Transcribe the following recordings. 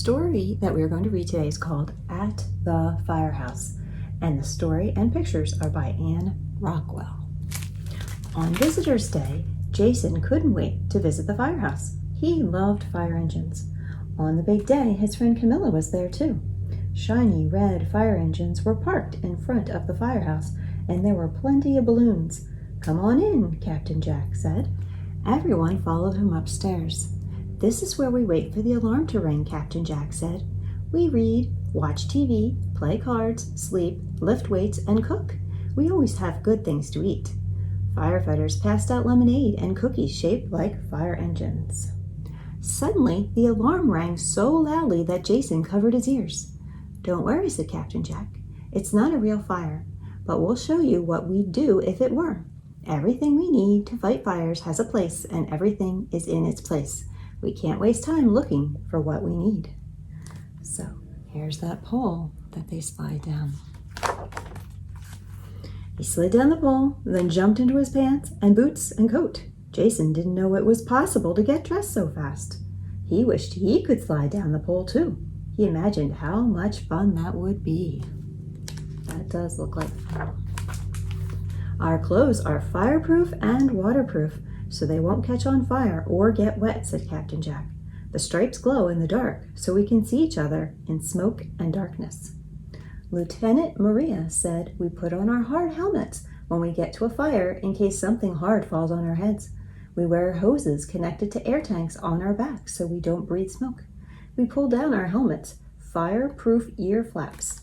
story that we're going to read today is called At the Firehouse, and the story and pictures are by Anne Rockwell. On Visitor's Day, Jason couldn't wait to visit the firehouse. He loved fire engines. On the big day, his friend Camilla was there too. Shiny red fire engines were parked in front of the firehouse, and there were plenty of balloons. "Come on in," Captain Jack said. Everyone followed him upstairs. "This is where we wait for the alarm to ring," Captain Jack said. "We read, watch TV, play cards, sleep, lift weights, and cook. We always have good things to eat." Firefighters passed out lemonade and cookies shaped like fire engines. Suddenly, the alarm rang so loudly that Jason covered his ears. "Don't worry," said Captain Jack. "It's not a real fire, but we'll show you what we'd do if it were. Everything we need to fight fires has a place, and everything is in its place. We can't waste time looking for what we need." So here's that pole that they slide down. He slid down the pole, then jumped into his pants and boots and coat. Jason didn't know it was possible to get dressed so fast. He wished he could slide down the pole too. He imagined how much fun that would be. That does look like fun. "Our clothes are fireproof and waterproof, so they won't catch on fire or get wet," said Captain Jack. "The stripes glow in the dark, so we can see each other in smoke and darkness." Lieutenant Maria said we put on our hard helmets when we get to a fire in case something hard falls on our heads. We wear hoses connected to air tanks on our backs so we don't breathe smoke. We pull down our helmets, fireproof ear flaps.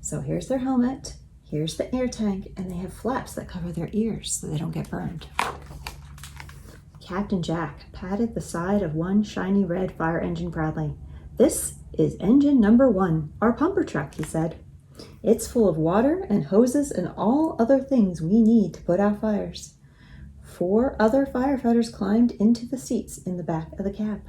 So here's their helmet, here's the air tank, and they have flaps that cover their ears so they don't get burned. Captain Jack patted the side of one shiny red fire engine proudly. "This is engine number 1, our pumper truck," he said. "It's full of water and hoses and all other things we need to put out fires." 4 other firefighters climbed into the seats in the back of the cab.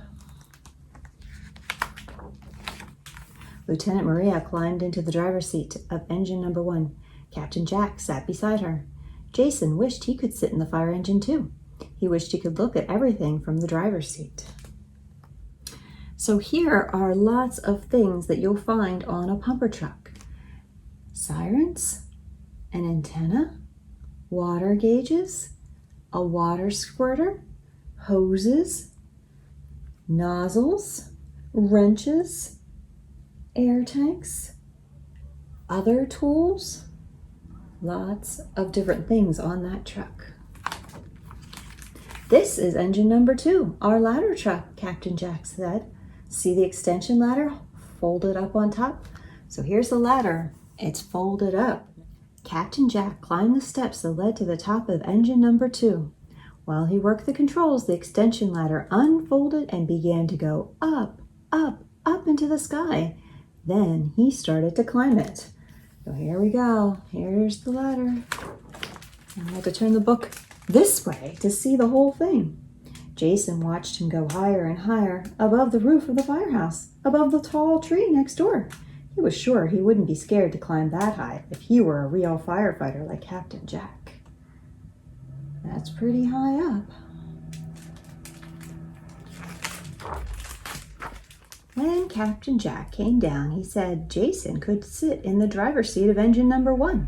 Lieutenant Maria climbed into the driver's seat of engine number 1. Captain Jack sat beside her. Jason wished he could sit in the fire engine too. He wished he could look at everything from the driver's seat. So here are lots of things that you'll find on a pumper truck. Sirens, an antenna, water gauges, a water squirter, hoses, nozzles, wrenches, air tanks, other tools, lots of different things on that truck. "This is engine number 2, our ladder truck," Captain Jack said. "See the extension ladder folded up on top? So here's the ladder. It's folded up." Captain Jack climbed the steps that led to the top of engine number 2. While he worked the controls, the extension ladder unfolded and began to go up, up, up into the sky. Then he started to climb it. So here we go. Here's the ladder. I have to turn the book this way to see the whole thing. Jason watched him go higher and higher above the roof of the firehouse, above the tall tree next door. He was sure he wouldn't be scared to climb that high if he were a real firefighter like Captain Jack. That's pretty high up. When Captain Jack came down, he said Jason could sit in the driver's seat of engine number 1.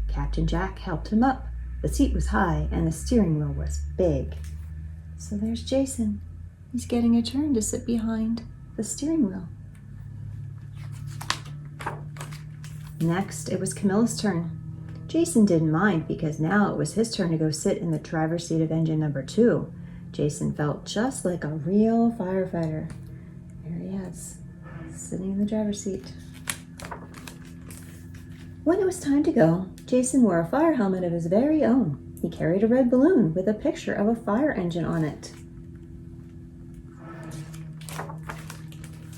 Captain Jack helped him up. The seat was high and the steering wheel was big. So there's Jason. He's getting a turn to sit behind the steering wheel. Next, it was Camilla's turn. Jason didn't mind because now it was his turn to go sit in the driver's seat of engine number 2. Jason felt just like a real firefighter. There he is, sitting in the driver's seat. When it was time to go, Jason wore a fire helmet of his very own. He carried a red balloon with a picture of a fire engine on it.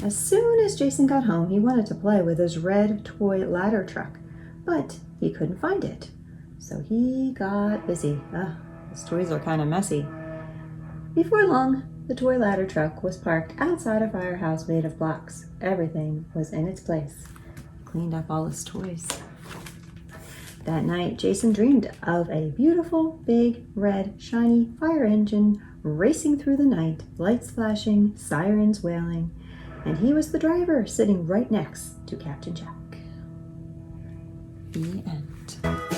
As soon as Jason got home, he wanted to play with his red toy ladder truck, but he couldn't find it. So he got busy. His toys are kind of messy. Before long, the toy ladder truck was parked outside a firehouse made of blocks. Everything was in its place. He cleaned up all his toys. That night, Jason dreamed of a beautiful, big, red, shiny fire engine racing through the night, lights flashing, sirens wailing. and he was the driver sitting right next to Captain Jack. The end.